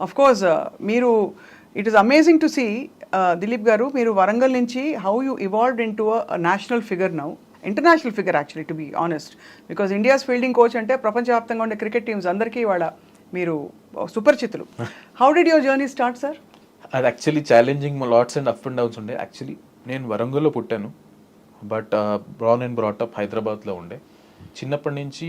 Of course మీరు it is amazing to see Dilip garu, మీరు వరంగల్ నుంచి how you evolved into national figure now, international figure actually to be honest, because India's fielding coach అంటే ప్రపంచవ్యాప్తంగా ఉండే cricket teams అందరికీ వాళ్ళ మీరు సుపరిచితులు. How did your journey start sir? అది actually challenging lots and up and downs ఉండే. Actually నేను వరంగల్లో పుట్టాను, బట్ బ్రాన్ అండ్ బ్రాటప్ హైదరాబాద్లో ఉండే. చిన్నప్పటి నుంచి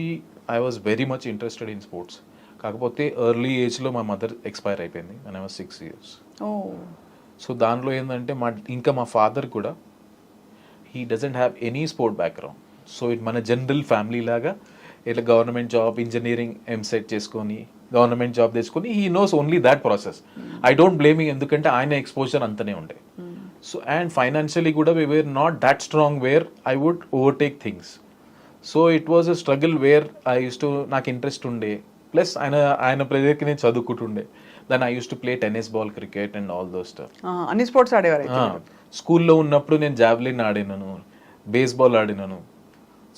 I was very much interested in sports. కాకపోతే ఎర్లీ ఏజ్లో మా మదర్ ఎక్స్పైర్ అయిపోయింది when I was 6 years. So దానిలో ఏంటంటే మా ఫాదర్ కూడా he doesn't have any sport background. So it మన జనరల్ ఫ్యామిలీ లాగా ఇట్లా గవర్నమెంట్ జాబ్, ఇంజనీరింగ్ ఎంసెట్ చేసుకొని గవర్నమెంట్ జాబ్ తెచ్చుకొని he knows only that process. I don't blaming, ఎందుకంటే ఆయన ఎక్స్పోజర్ అంతనే ఉండే. సో అండ్ ఫైనాన్షియలీ కూడా we were not that strong where I would overtake things. So it was a struggle where I used to, నాకు interest ఉండే, plus ఆయన ప్రెజర్కి నేను చదువుకుంటుండే. Then I used to play tennis ball, cricket and all those stuff. అన్ని sports ఆడేవారు? స్కూల్లో ఉన్నప్పుడు నేను జావ్లిన్ ఆడినాను, బేస్బాల్ ఆడినాను.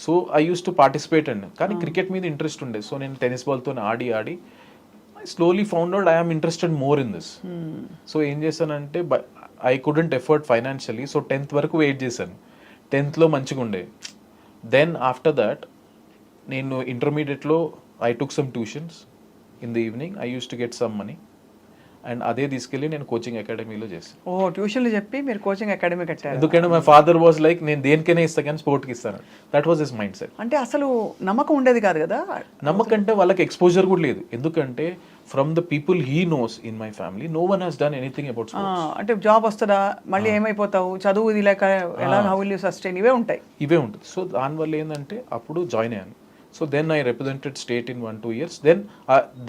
So I used to participate అండి. కానీ క్రికెట్ మీద ఇంట్రెస్ట్ ఉండే. సో నేను టెన్నిస్ బాల్తో ఆడి I slowly found out I am interested more in this. So ఏం చేశానంటే I couldn't effort financially. So 10th వరకు వెయిట్ చేశాను. 10thలో మంచిగా ఉండే. దెన్ ఆఫ్టర్ దాట్ నేను ఇంటర్మీడియట్లో I took some tuitions in the evening. I used to get some money and అదే తీసుకెళ్ళి నేను కోచింగ్ అకాడమీలో చేస్తాను. ట్యూషన్లు చెప్పి మీరు కోచింగ్ అకాడమీ కట్టారు? ఎందుకంటే మై ఫాదర్ వాజ్ లైక్, నేను దేనికైనా ఇస్తాను కానీ స్పోర్ట్కి ఇస్తాను. That was his mind set. అంటే అసలు నమ్మకం ఉండేది కాదు కదా? నమ్మకం అంటే వాళ్ళకి ఎక్స్పోజర్ కూడా లేదు. ఎందుకంటే from the people he knows in my family no one has done anything about sports. అంటే జాబ్ వస్తుందా, మళ్ళీ ఏమైపోతావు, చదువు ఇది లేక ఎలా, హౌ విల్ యూ సస్టైన్, ఇవే ఉంటాయి. సో దానివల్ల ఏంటంటే అప్పుడు జాయిన్ అయ్యాను. So then I represented state in 1-2 years. Then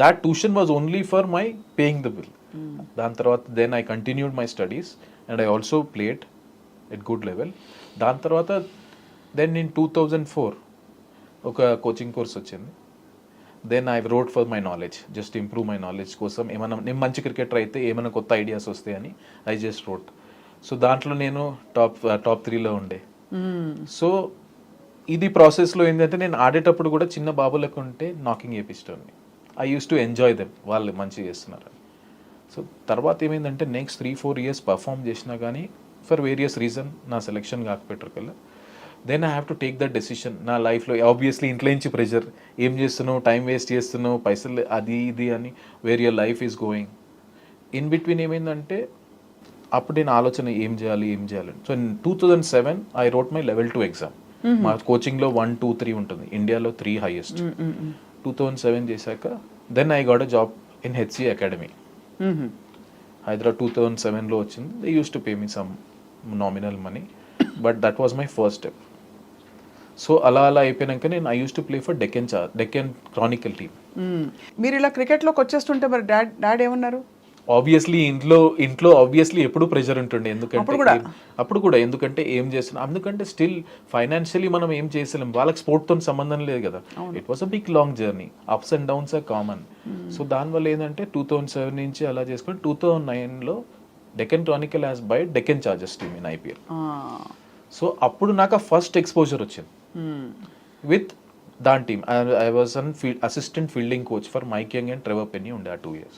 that tuition was only for my paying the bill. దాని తర్వాత then I continued my studies and I also played at good level. దాని తర్వాత దెన్ in 2004 ఒక coaching course వచ్చింది. Then I wrote for my knowledge, just improve my knowledge కోసం. ఏమైనా నేను మంచి క్రికెటర్ అయితే ఏమైనా కొత్త ఐడియాస్ వస్తాయని ఐ జస్ట్ రోట్. సో దాంట్లో నేను టాప్ 3లో ఉండే. సో ఇది ప్రాసెస్లో ఏంటంటే నేను ఆడేటప్పుడు కూడా చిన్న బాబులకు ఉంటే నాకింగ్ చేపిస్తాను. I used to enjoy them, వాళ్ళు మంచిగా చేస్తున్నారు. సో తర్వాత ఏమైందంటే నెక్స్ట్ 3-4 years పర్ఫామ్ చేసినా కానీ ఫర్ వేరియస్ రీజన్ నా సెలెక్షన్ కాకపోయారు కల్లా. Then I have to take that decision నా లైఫ్లో. ఆబ్వియస్లీ ఇంట్లో నుంచి ప్రెషర్, ఏం చేస్తున్నావు, టైం వేస్ట్ చేస్తున్నావు, పైసలు అది ఇది అని, where your life is going. In between ఏమైందంటే అప్పుడు నేను ఆలోచన ఏం చేయాలి అని. So in 2007 I wrote my level 2 exam. మా కోచింగ్లో 1, 2, 3 ఉంటుంది, ఇండియాలో 3 హైయెస్ట్. 2007 చేశాక then I got a job in HCA academy Hyderabad. 2007లో వచ్చింది. They used to pay me some nominal money, but that was my first step. So అలా అయిపోయాక నేను I used to play for Deccan Chronicle team. మీరు ఇలా క్రికెట్లోకి వచ్చేస్తుంటే మరి డాడ్ ఏమన్నారు? ఆబ్వియస్లీ ఇంట్లో ఆబ్వియస్లీ ఎప్పుడు ప్రెషర్ ఉంటుండే. అప్పుడు కూడా ఎందుకంటే ఏం చేస్తున్నాం, ఎందుకంటే స్టిల్ ఫైనాన్షియలీ మనం ఏం చేసలేం, వాళ్ళకి స్పోర్ట్తో సంబంధం లేదు కదా. It was a big long journey, ups and downs are common. So దానివల్ల ఏంటంటే 2007 నుంచి అలా చేసుకొని 2009లో Deccan Chronicle has by Deccan Chargers team in IPL. So అప్పుడు నాకు ఫస్ట్ ఎక్స్పోజర్ వచ్చింది విత్ దాని టీమ్. I was an assistant fielding coach for Mike Young and Trevor Penny ఉండే ఆ 2 years.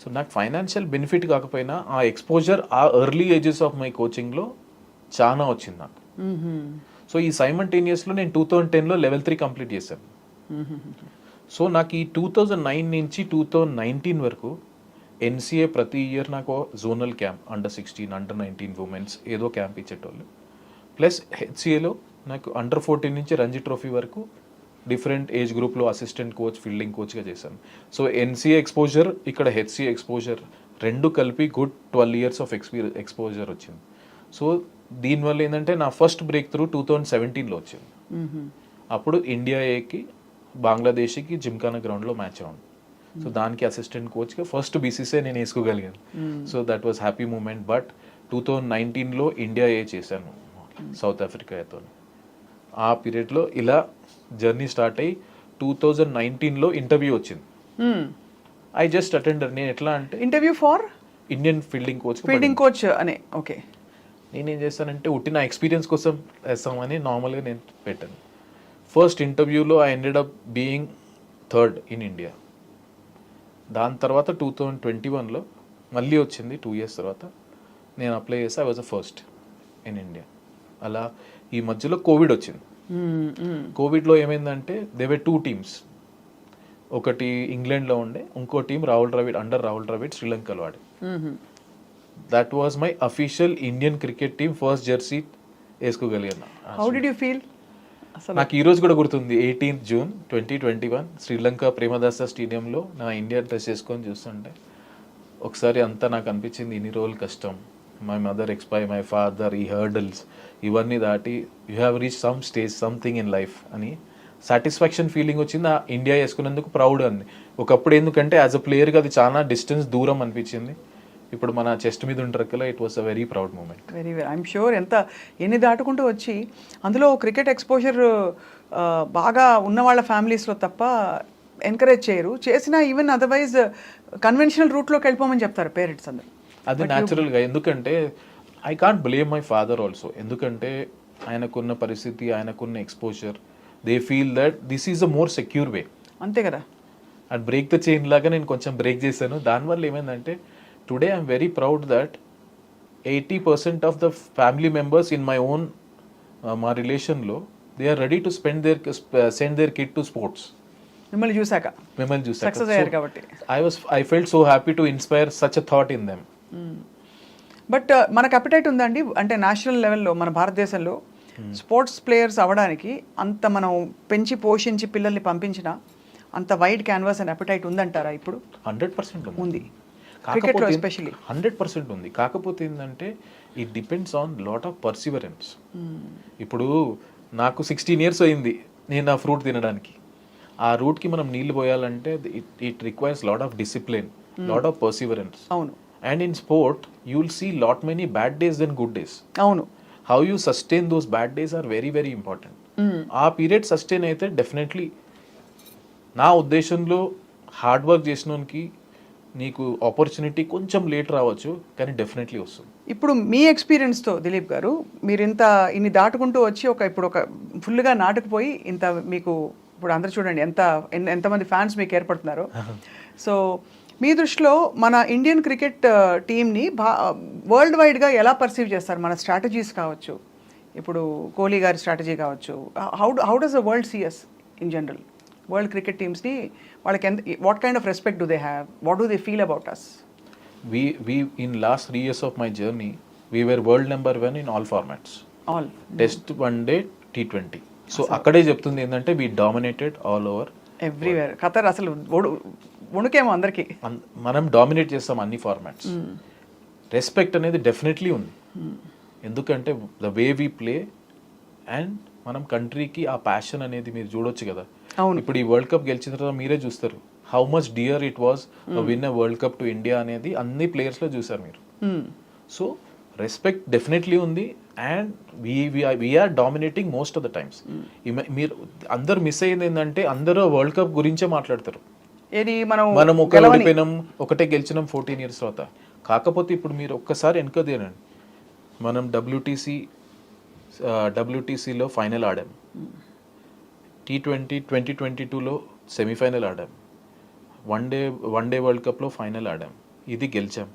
సో నాకు ఫైనాన్షియల్ బెనిఫిట్ కాకపోయినా ఆ ఎక్స్పోజర్ ఆ ఎర్లీ ఏజెస్ ఆఫ్ మై కోచింగ్లో చాలా వచ్చింది నాకు. సో ఈ సైమల్టేనియస్లో నేను 2010లో level 3 కంప్లీట్ చేశాను. సో నాకు ఈ 2009 నుంచి 2019 వరకు NCA ప్రతి ఇయర్ నాకు zonal camp under-16, under-19 women's ఏదో క్యాంప్ ఇచ్చేటోళ్ళు. ప్లస్ HCAలో నాకు under-14 నుంచి రంజీ ట్రోఫీ వరకు డిఫరెంట్ ఏజ్ గ్రూప్లో అసిస్టెంట్ కోచ్, ఫీల్డింగ్ కోచ్గా చేశాను. సో NCA ఎక్స్పోజర్, ఇక్కడ HCA ఎక్స్పోజర్ రెండు కలిపి గుడ్ 12 years ఆఫ్ ఎక్స్పోజర్ వచ్చింది. సో దీనివల్ల ఏంటంటే నా ఫస్ట్ బ్రేక్ త్రూ 2017లో వచ్చింది. అప్పుడు ఇండియా ఏకి బంగ్లాదేశ్కి జిమ్ఖానా గ్రౌండ్లో మ్యాచ్ ఉంది. సో దానికి అసిస్టెంట్ కోచ్గా ఫస్ట్ BCCI నేను వేసుకోగలిగాను. So that was happy moment. But 2019లో ఇండియా ఏ చేశాను సౌత్ ఆఫ్రికాతో. ఆ పీరియడ్లో ఇలా జర్నీ స్టార్ట్ అయ్యి 2019లో ఇంటర్వ్యూ వచ్చింది. I just attender. నేను ఎట్లా అంటే interview for Indian fielding coach అనే. ఓకే. నేనేం చేస్తానంటే ఉట్టి నా ఎక్స్పీరియన్స్ కోసం వేస్తామని నార్మల్గా నేను పెట్టాను. ఫస్ట్ ఇంటర్వ్యూలో I ended up being 3rd in India. దాని తర్వాత 2021లో మళ్ళీ వచ్చింది 2 years తర్వాత నేను అప్లై చేసి I was the first in India. అలా ఈ మధ్యలో కోవిడ్ వచ్చింది. కోవిడ్లో ఏమైందంటే దే వర్ 2 teams. ఒకటి ఇంగ్లాండ్లో ఉండే, ఇంకో టీం రాహుల్ ద్రావిడ్, అండర్ రాహుల్ ద్రావిడ్ శ్రీలంకలో ఆడే. That was my official Indian cricket team first jersey వేసుకోగలిగాను. How did you feel? నాకు ఈ రోజు కూడా గుర్తుంది, 18th June 2021 శ్రీలంక ప్రేమదాస స్టేడియంలో నా ఇండియా డ్రెస్ వేసుకొని చూస్తుంటే ఒకసారి అంతా నాకు అనిపించింది, ఇన్ని రోజులు కష్టం, my mother expire, my father, ఈ హర్డల్స్ ఇవన్నీ దాటి you have reach some stage, something in life అని సాటిస్ఫాక్షన్ ఫీలింగ్ వచ్చింది. ఆ ఇండియా వేసుకున్నందుకు ప్రౌడ్ అంది. ఒకప్పుడు ఎందుకంటే యాజ్ అ ప్లేయర్గా అది చాలా డిస్టెన్స్ దూరం అనిపించింది. ఇప్పుడు మన చెస్ట్ మీద ఉంటారు కదా, it was a very proud moment. Very very I'm sure. ఎన్ని దాటుకుంటూ వచ్చి అందులో క్రికెట్ ఎక్స్పోజర్ బాగా ఉన్న వాళ్ళ ఫ్యామిలీస్లో తప్ప ఎంకరేజ్ చేయరు. చేసినా ఈవెన్ అదర్వైజ్ కన్వెన్షనల్ రూట్లోకి వెళ్ళిపోమని చెప్తారు పేరెంట్స్ అందరు. అది న్యాచురల్గా, ఎందుకంటే I can't blame my father also. ఎందుకంటే ఆయనకున్న పరిస్థితి, ఆయనకున్న exposure, they feel that this is a more secure way. అంతే కదా. అండ్ బ్రేక్ ద చైన్ లాగా నేను కొంచెం బ్రేక్ చేశాను. దానివల్ల ఏమైందంటే today I'm very proud that 80% of the family members in my own మా రిలేషన్లో they are ready to send their kid to sports. మిమ్మల్ని చూసాక సక్సెస్ అయ్యారు కాబట్టి I felt so happy to inspire such a thought in them. But మనకు appetite ఉందండి, అంటే national లెవెల్లో మన భారతదేశంలో స్పోర్ట్స్ ప్లేయర్స్ అవ్వడానికి అంత మనం పెంచి పోషించి పిల్లల్ని పంపించిన అంత వైడ్ క్యాన్వాస్ అండ్ అపిటైట్ ఉందంటారా ఇప్పుడు? 100% ఉంది. క్రికెట్లో ఎస్పెషల్లీ 100% ఉంది. కాకపోతే ఏంటంటే it depends on lot of Perseverance. ఇప్పుడు నాకు 16 years అయింది నేను ఆ ఫ్రూట్ తినడానికి. ఆ రూట్కి మనం నీళ్లు పోయాలంటే it requires lot of discipline, lot of perseverance. అవును. And in sport you will see lot many bad days then good days. అవును. How you sustain those bad days are very very important. ఆ period sustain అయితే definitely నా ఉద్దేశంలో hard work చేసినోనికి నీకు opportunity కొంచెం late రావచ్చు, కానీ డెఫినెట్లీ వస్తుంది. ఇప్పుడు మీ ఎక్స్పీరియన్స్తో దిలీప్ గారు, మీరు ఇన్ని దాటుకుంటూ వచ్చి ఇప్పుడు ఒక ఫుల్గా నాటుకుపోయి ఇంత మీకు ఇప్పుడు అందరూ చూడండి ఎంతమంది ఫ్యాన్స్ మీకు ఏర్పడుతున్నారు. సో మీ దృష్టిలో మన ఇండియన్ క్రికెట్ టీమ్ని వరల్డ్ వైడ్గా ఎలా పర్సీవ్ చేస్తారు? మన స్ట్రాటజీస్ కావచ్చు, ఇప్పుడు కోహ్లీ గారి స్ట్రాటజీ కావచ్చు, how does the world sees in general? World cricket టీమ్స్ని వాళ్ళకి what kind of respect do they have? What do they feel about us? We in last 3 years of my journey, we were world number 1 in all formats. All. Test, one day, T20. So అక్కడే చెప్తుంది ఏంటంటే we dominated all over. Everywhere. Qatar అసలు వణుకేమో అందరికీ. మనం dominate చేస్తాం అన్ని formats. Respect అనేది definitely ఉంది. ఎందుకంటే the way we play and మనం కంట్రీకి ఆ ప్యాషన్ అనేది మీరు చూడొచ్చు కదా. ఇప్పుడు ఈ వరల్డ్ కప్ గెలిచిన తర్వాత మీరే చూస్తారు how much dear it was win a world cup to India అనేది అన్ని ప్లేయర్స్లో చూసారు మీరు. సో రెస్పెక్ట్ డెఫినెట్లీ ఉంది and we are dominating most of the times. మీరు అందరు మిస్ అయ్యింది ఏంటంటే అందరూ వరల్డ్ కప్ గురించే మాట్లాడతారు. మనం ఓడిపోయినాం, ఒకటే గెలిచినాం 14 years తర్వాత. కాకపోతే ఇప్పుడు మీరు ఒక్కసారి వెనక తీరండి, మనం డబ్ల్యూటీసీలో ఫైనల్ ఆడాం, T20 2022లో సెమీఫైనల్ ఆడాం, వన్ డే వరల్డ్ కప్లో ఫైనల్ ఆడాం, ఇది గెలిచాం.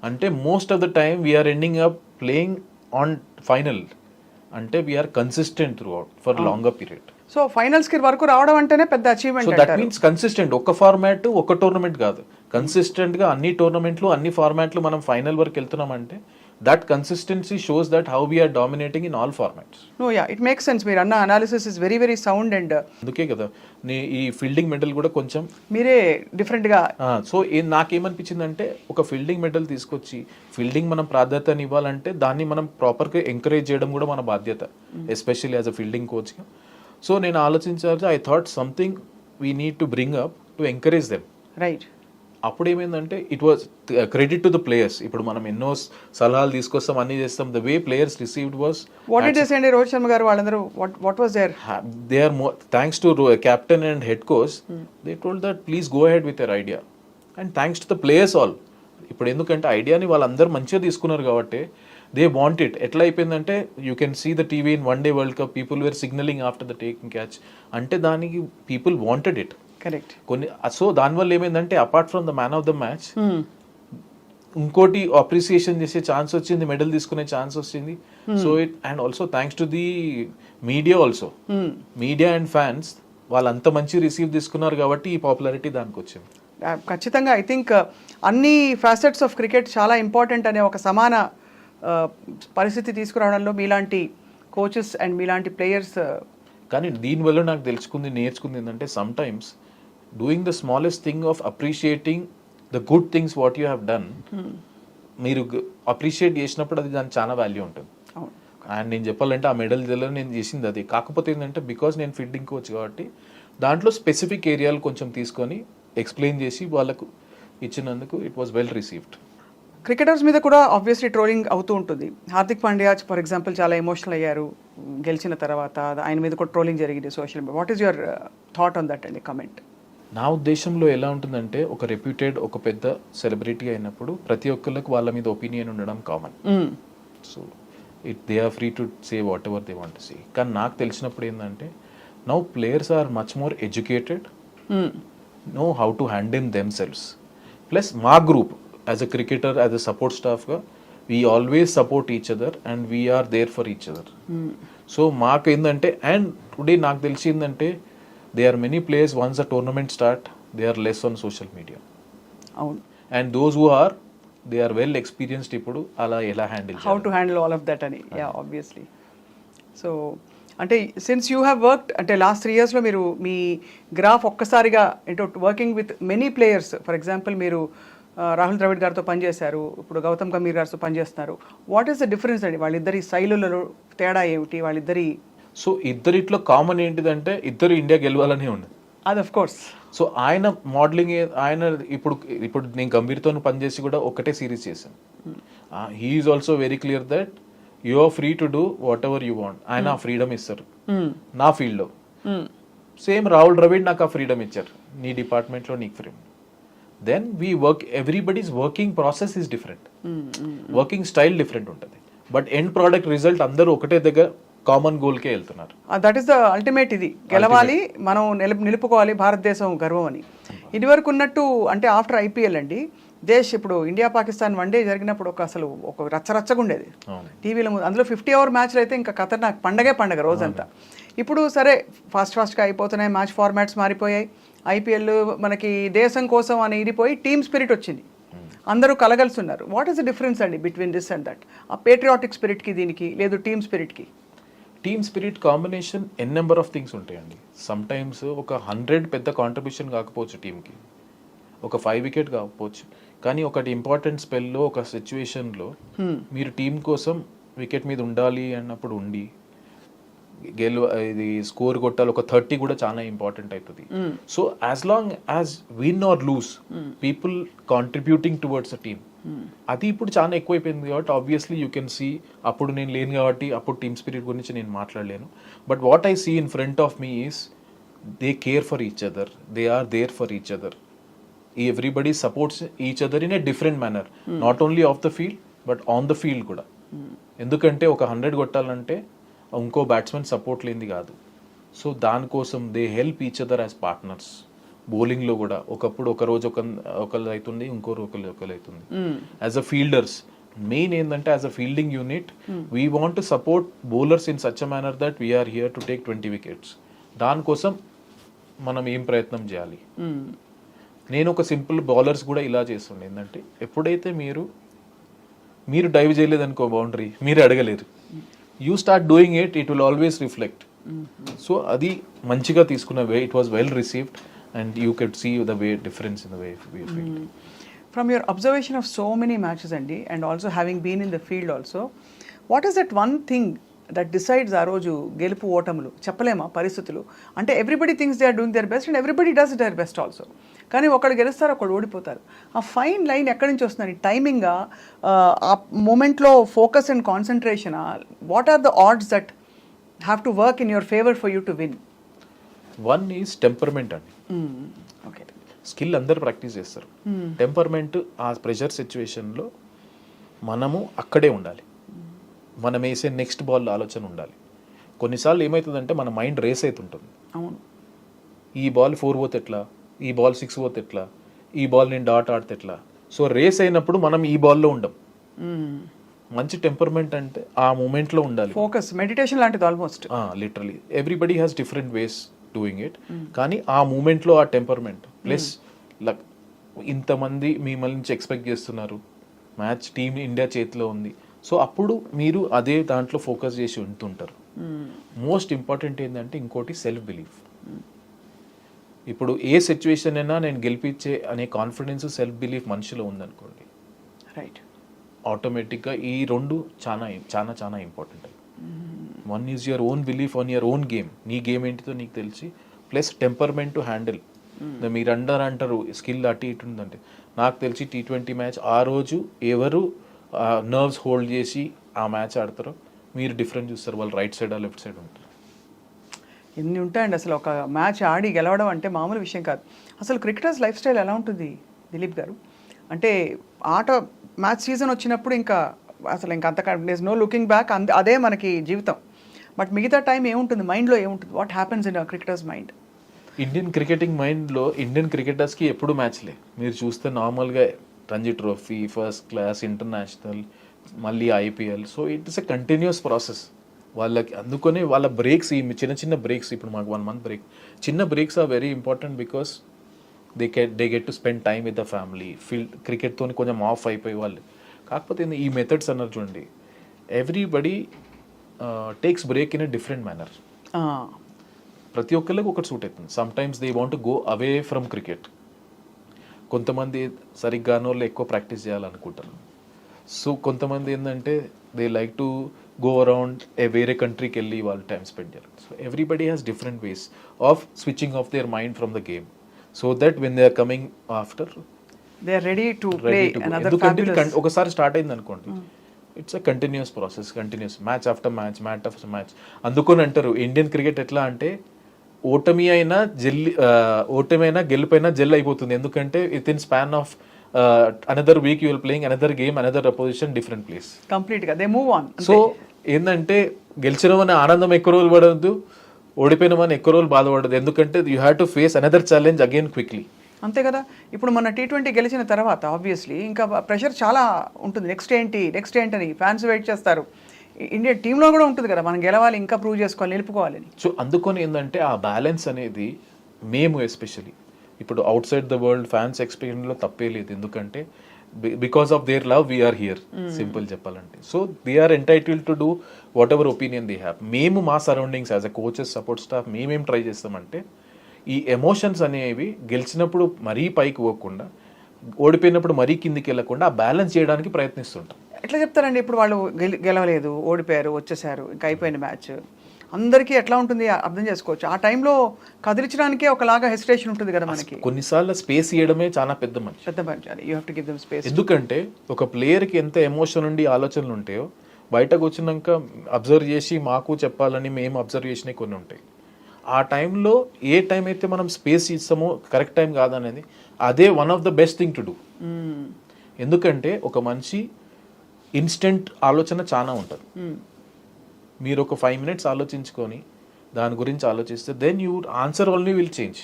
అంటే most of the time we are ending up playing on final. అంటే we are consistent throughout for longer period. So ఫైనల్స్కి వరకు రావడం అంటేనే పెద్ద achievement. So that means consistent. ఒక ఫార్మాట్ ఒక టోర్నమెంట్ కాదు, కన్సిస్టెంట్గా అన్ని టోర్నమెంట్లు అన్ని ఫార్మాట్లు మనం ఫైనల్ వరకు వెళ్తున్నామంటే that consistency shows that how we are dominating in all formats. No, yeah, it makes sense. మీరు అన్న analysis is very very sound and అందుకే కదా ఈ ఫీల్డింగ్ మెడల్ కూడా కొంచెం మీరే డిఫరెంట్గా. సో నాకేమనిపించిందంటే ఒక ఫీల్డింగ్ మెడల్ తీసుకొచ్చి ఫీల్డింగ్ మనం ప్రాధాన్యత ఇవ్వాలంటే దాన్ని మనం ప్రాపర్గా ఎంకరేజ్ చేయడం కూడా మన బాధ్యత, ఎస్పెషల్లీ యాజ్ అ ఫీల్డింగ్ కోచ్గా. సో నేను ఆలోచించాలి, I thought something we need to bring up to encourage them. Right. అప్పుడు ఏమైందంటే it was credit to the players. ఇప్పుడు మనం ఎన్నో సలహాలు తీసుకొస్తాం, అన్ని చేస్తాం. The way players received was what did they say? Rohit Sharma garu వాళ్ళందరూ what was there? They are thanks to captain and head coach, they told that please go ahead with your idea. And thanks to the players all. ఇప్పుడు ఎందుకంటే ఐడియాని వాళ్ళందరూ మంచిగా తీసుకున్నారు కాబట్టి they want it. ఎట్లా అయిపోయిందంటే you can see the TV in one day world cup, people were signaling after the taking catch. అంటే దానికి పీపుల్ వాంటెడ్ ఇట్. కరెక్ట్. కొన్ని సో దానివల్ల ఏమైందంటే apart from the man of the match ఇంకోటి appreciation చేసే chance వచ్చింది, medal తీసుకునే chance వచ్చింది. So it and also thanks to the media also, media and fans వాళ్ళంత మంచి రిసీవ్ తీసుకున్నారు కాబట్టి ఈ పాపులారిటీ దానికి వచ్చింది. ఖచ్చితంగా ఐ థింక్ అన్ని ఫ్యాసెట్స్ ఆఫ్ క్రికెట్ చాలా ఇంపార్టెంట్ అనే ఒక సమాన పరిస్థితి తీసుకురావడంలో మీలాంటి కోచెస్ అండ్ మీలాంటి ప్లేయర్స్. కానీ దీనివల్ల నాకు నేర్చుకుంది ఏంటంటే some times doing the smallest thing of appreciating the good things what you have done, మీరు అప్రిషియేట్ చేసినప్పుడు అది దానికి చాలా వాల్యూ ఉంటుంది. అండ్ నేను చెప్పాలంటే ఆ మెడల్ నేను చేసింది అది. కాకపోతే ఏంటంటే బికాస్ నేను ఫీల్డింగ్ కోచ్ కాబట్టి దాంట్లో స్పెసిఫిక్ ఏరియాలు కొంచెం తీసుకొని ఎక్స్ప్లెయిన్ చేసి వాళ్ళకు ఇచ్చినందుకు it was well received. Cricketers మీద కూడా ఆబ్వియస్లీ ట్రోలింగ్ అవుతూ ఉంటుంది. హార్దిక్ పాండ్యా ఫర్ ఎగ్జాంపుల్ చాలా ఎమోషనల్ అయ్యారు గెలిచిన తర్వాత, ఆయన మీద కూడా ట్రోలింగ్ జరిగింది social media. What is your thought on that అండి, కమెంట్? నా ఉద్దేశంలో ఎలా ఉంటుందంటే ఒక రెప్యూటెడ్ ఒక పెద్ద సెలబ్రిటీ అయినప్పుడు ప్రతి ఒక్కరికి వాళ్ళ మీద ఒపీనియన్ ఉండడం common. So they are free to say whatever they want to say. కానీ నాకు తెలిసినప్పుడు ఏంటంటే now players are much more educated, know how to handle themselves. Plus మా group as a cricketer, as a support స్టాఫ్గా we always support each other and we are there for each other. So మాకు ఏంటంటే and today నాకు తెలిసిందంటే there are many players once the tournament start they are less on social media. అవును. And those who are they are well experienced ఇప్పుడు అలా ఎలా handle how to handle all of that అని. Yeah obviously. So అంటే since you have worked అంటే last 3 yearsలో మీరు మీ గ్రాఫ్ ఒక్కసారిగా అంటే working with many players, for example మీరు రాహుల్ ద్రవిడ్ గారితో పనిచేశారు, ఇప్పుడు గౌతమ్ గంభీర్ గారితో పనిచేస్తున్నారు. వాట్ ఈస్ ద డిఫరెన్స్ అండి వాళ్ళిద్దరి శైలులలో తేడా ఏమిటి వాళ్ళిద్దరి? సో ఇద్దరిట్లో కామన్ ఏంటిదంటే ఇద్దరు ఇండియా గెలవాలని ఉంది. అది ఆఫ్ కోర్స్. సో ఆయన మోడలింగ్ ఆయన ఇప్పుడు నేను గంభీర్తో పనిచేసి కూడా ఒకటే సిరీస్ చేశాను. He is also very clear that you are free to do whatever you want. ఆయన ఆ ఫ్రీడమ్ ఇస్తారు నా ఫీల్డ్లో. సేమ్ రాహుల్ ద్రవిడ్ నాకు ఆ ఫ్రీడమ్ ఇచ్చారు, నీ డిపార్ట్మెంట్లో నీకు freedom. Then we work, everybody's working process is different, working style different ఉంటుంది. బట్ ఎండ్ ప్రోడక్ట్ రిజల్ట్ అందరూ ఒకటే దగ్గర కామన్ గోల్కే వెళ్తున్నారు. That is the ultimate. ఇది గెలవాలి, మనం నిలుపుకోవాలి భారతదేశం గర్వం అని. ఇది వరకు ఉన్నట్టు అంటే ఆఫ్టర్ ఐపీఎల్ అండి ఇప్పుడు ఇండియా పాకిస్తాన్ వన్డే జరిగినప్పుడు అసలు ఒక రచ్చరచ్చగా ఉండేది టీవీలో. అందులో 50 ఓవర్ మ్యాచ్లు అయితే ఇంకా ఖతర్నాక్ పండగ రోజంతా. ఇప్పుడు సరే ఫాస్ట్గా అయిపోతున్నాయి, మ్యాచ్ ఫార్మాట్స్ మారిపోయాయి, ఐపీఎల్ మనకి దేశం కోసం అని ఇదిపోయి టీమ్ స్పిరిట్ వచ్చింది, అందరూ కలగలిసి ఉన్నారు. వాట్ ఈస్ ద డిఫరెన్స్ అండి బిట్వీన్ దిస్ అండ్ దట్? ఆ పేట్రియాటిక్ స్పిరిట్కి దీనికి లేదు టీమ్ స్పిరిట్కి? Team spirit combination n number of things ఉంటాయండి. సమ్ టైమ్స్ ఒక 100 పెద్ద కాంట్రిబ్యూషన్ కాకపోవచ్చు టీంకి, ఒక 5 వికెట్ కాకపోవచ్చు, కానీ ఒకటి ఇంపార్టెంట్ స్పెల్లో ఒక సిచ్యువేషన్లో మీరు టీం కోసం వికెట్ మీద ఉండాలి అన్నప్పుడు ఉండి ఇది స్కోర్ కొట్టాలి, ఒక 30 కూడా చాలా ఇంపార్టెంట్ అవుతుంది. So as long as win or lose people contributing towards a team, అది ఇప్పుడు చాలా ఎక్కువైపోయింది. కాబట్టి ఆబ్వియస్లీ యూ కెన్ సీ, అప్పుడు నేను లేను కాబట్టి అప్పుడు టీమ్ స్పిరిట్ గురించి నేను మాట్లాడలేను. But what I see in front of me is they care for each other, they are there for each other. Everybody supports each other in a different manner, not only off the field but on the field కూడా. ఎందుకంటే ఒక 100 కొట్టాలంటే ఇంకో batsmen support లేనిది కాదు. So దానికోసం they help each other as partners. బౌలింగ్లో కూడా ఒకప్పుడు ఒక రోజు ఒకళ్ళు అవుతుంది, ఇంకో రోజు ఒకళ్ళు అవుతుంది. యాజ్ అ ఫీల్డర్స్ మెయిన్ ఏంటంటే as a fielding unit we want to support bowlers in such a manner that we are here to take 20 wickets. దానికోసం మనం ఏం ప్రయత్నం చేయాలి. నేను ఒక సింపుల్ బౌలర్స్ కూడా ఇలా చేస్తుండే ఏంటంటే ఎప్పుడైతే మీరు డైవ్ చేయలేదనుకో బౌండరీ, మీరు అడగలేరు, you start doing it, it will always reflect. So అది మంచిగా తీసుకున్న way, it was well received and you could see the way difference in the way we felt. From your observation of so many matches and also having been in the field also, what is that one thing that decides ఆ రోజు గెలుపు ఓటములు? చెప్పలేమా పరిస్థితులు అంటే? Everybody thinks they are doing their best and everybody does their best also, కానీ ఒకళ్ళు గెలుస్తారు ఒకళ్ళు ఓడిపోతారు. ఆ ఫైన్ లైన్ ఎక్కడి నుంచి వస్తుంది? టైమింగా, ఆ మూమెంట్లో focus and concentration, what are the odds that have to work in your favour for you to win? One is temperament అండి. ఓకే, స్కిల్ అందరు ప్రాక్టీస్ చేస్తారు, టెంపర్మెంట్ ఆ ప్రెషర్ సిచ్యువేషన్లో మనము అక్కడే ఉండాలి, మనం వేసే నెక్స్ట్ బాల్ ఆలోచన ఉండాలి. కొన్నిసార్లు ఏమవుతుందంటే మన మైండ్ రేస్ అవుతుంటుంది, అవును, ఈ బాల్ 4 పోతే ఎట్లా, ఈ బాల్ 6 పోతే ఎట్లా, ఈ బాల్ నేను డాట్ ఆడితే ఎట్లా. సో రేస్ అయినప్పుడు మనం ఈ బాల్లో ఉండం. మంచి టెంపర్మెంట్ అంటే ఆ మూమెంట్లో ఉండాలి. ఫోకస్ మెడిటేషన్ లాంటిది almost. Literally everybody has different ways doing it. కానీ ఆ మూమెంట్లో ఆ టెంపర్మెంట్ ప్లస్ లక్, ఇంతమంది మిమ్మల్ని నుంచి ఎక్స్పెక్ట్ చేస్తున్నారు, మ్యాచ్ టీమ్ ఇండియా చేతిలో ఉంది. సో అప్పుడు మీరు అదే దాంట్లో ఫోకస్ చేసి ఉంటుంటారు. మోస్ట్ ఇంపార్టెంట్ ఏంటంటే ఇంకోటి సెల్ఫ్ బిలీఫ్. ఇప్పుడు ఏ సిచ్యువేషన్ అయినా నేను గెలిపించే అనే కాన్ఫిడెన్స్, సెల్ఫ్ బిలీఫ్ మనిషిలో ఉందనుకోండి, రైట్, ఆటోమేటిక్గా ఈ రెండు చాలా చాలా చాలా important. One is your own belief on your own game, నీ గేమ్ ఏంటిదో నీకు తెలిసి, ప్లస్ టెంపర్మెంట్ టు హ్యాండిల్. మీరు అంటారు స్కిల్ అటు ఇటు ఉందంటే, నాకు తెలిసి T20 మ్యాచ్ ఆ రోజు ఎవరు నర్వ్స్ హోల్డ్ చేసి ఆ మ్యాచ్ ఆడతారో మీరు డిఫరెంట్ చూస్తారు, వాళ్ళు రైట్ సైడ్ లెఫ్ట్ సైడ్ ఉంటారు. ఎన్ని ఉంటాయండి అసలు. ఒక మ్యాచ్ ఆడి గెలవడం అంటే మామూలు విషయం కాదు. అసలు క్రికెటర్స్ లైఫ్ స్టైల్ ఎలా ఉంటుంది దిలీప్ గారు? అంటే మ్యాచ్ సీజన్ వచ్చినప్పుడు ఇంకా అసలు ఇంకా అంతకంటే నో లుకింగ్ బ్యాక్, అదే మనకి జీవితం. బట్ మిగతా టైం ఏముంటుంది మైండ్లో, ఏముంటుంది? What happens in cricketers mind? Indian cricketing మైండ్లో ఇండియన్ క్రికెటర్స్కి ఎప్పుడు మ్యాచ్లే. మీరు చూస్తే నార్మల్గా Ranji trophy, first class, international, మళ్ళీ IPL. So it is a continuous process వాళ్ళకి. అందుకనే వాళ్ళ బ్రేక్స్, ఈ చిన్న చిన్న బ్రేక్స్, ఇప్పుడు మాకు 1 month బ్రేక్, చిన్న breaks are very important because they get to spend time with the family. Field క్రికెట్తో కొంచెం ఆఫ్ అయిపోయి వాళ్ళు. కాకపోతే ఈ మెథడ్స్ అన్నారు చూడండి, everybody takes break in a different manner. ప్రతి ఒక్కరికి ఒకటి సూట్ అవుతుంది. Sometimes they want go away from cricket. కొంతమంది సరిగ్గానో ఎక్కువ ప్రాక్టీస్ చేయాలనుకుంటారు. సో కొంతమంది ఏంటంటే they like to go around వేరే కంట్రీకి వెళ్ళి వాళ్ళు టైం స్పెండ్ చేయాలి. So everybody has different ways of switching off their mind from the game, so that when they are coming after they are ready to play another fabulous. ఎందుకంటే ఒకసారి start అయింది అనుకోండి, it's a continuous process, continuous match after match, match after match. అందుకని అంటారు Indian cricket ఎట్లా అంటే ఓటమి అయినా గెలుపైనా జెల్ అయిపోతుంది. ఎందుకంటే with in span of another week you will playing another game, another opposition, different place. కంప్లీట్గా దే మూవ్ ఆన్. సో ఏంటంటే గెలిచినమని ఆనందం ఎక్కువ రోజులు పడద్దు, ఓడిపోయినామని ఎక్కువ రోజులు బాధపడదు. ఎందుకంటే you have to face another challenge again quickly. అంతే కదా. ఇప్పుడు మన T20 గెలిచిన తర్వాత ఆబ్వియస్లీ ఇంకా ప్రెషర్ చాలా ఉంటుంది. నెక్స్ట్ ఏంటి అని ఫ్యాన్స్ వెయిట్ చేస్తారు. ఇండియా టీంలో కూడా ఉంటుంది కదా, మనం గెలవాలి, ఇంకా ప్రూవ్ చేసుకోవాలి, నిలుపుకోవాలని. సో అందుకని ఏంటంటే ఆ బ్యాలెన్స్ అనేది మేము ఎస్పెషలీ ఇప్పుడు outside the world fans ఎక్స్పీరియన్స్లో తప్పే లేదు. ఎందుకంటే because of their love we are here, simple చెప్పాలంటే. So they are entitled to do whatever opinion they have. మేము మా surroundings as a coaches, support staff, మేమేం ట్రై చేస్తామంటే ఈ ఎమోషన్స్ అనేవి గెలిచినప్పుడు మరీ పైకి పోకుండా, ఓడిపోయినప్పుడు మరీ కిందికి వెళ్ళకుండా ఆ బ్యాలెన్స్ చేయడానికి ప్రయత్నిస్తుంటాం. ఎట్లా చెప్తారండి? ఇప్పుడు వాళ్ళు గెలవలేదు, ఓడిపోయారు, వచ్చేసారు, ఇంకా అయిపోయిన మ్యాచ్, అందరికీ ఎట్లా ఉంటుంది అర్థం చేసుకోవచ్చు. ఆ టైంలో కదిలించడానికే ఒకలాగా హెసిటేషన్ ఉంటుంది కదా మనకి. కొన్నిసార్లు స్పేస్ ఇవ్వడమే చాలా పెద్ద పని. You have to give them space. ఎందుకంటే ఒక ప్లేయర్కి ఎంత ఎమోషన్ ఉండి ఆలోచనలు ఉంటాయో బయటకు వచ్చినాక అబ్జర్వ్ చేసి మాకు చెప్పాలని మేము అబ్జర్వ్ చేసినవి కొన్ని ఉంటాయి. ఆ టైంలో ఏ టైం అయితే మనం స్పేస్ ఇస్తామో కరెక్ట్ టైం కాదనేది, అదే one of the best thing to do. ఎందుకంటే ఒక మనిషి ఇన్స్టెంట్ ఆలోచన చాలా ఉంటుంది. మీరు ఒక 5 minutes ఆలోచించుకొని దాని గురించి ఆలోచిస్తే then your answer only will change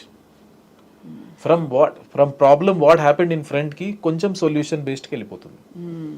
from problem what happened in ఫ్రంట్కి కొంచెం సొల్యూషన్ బేస్డ్కి వెళ్ళిపోతుంది.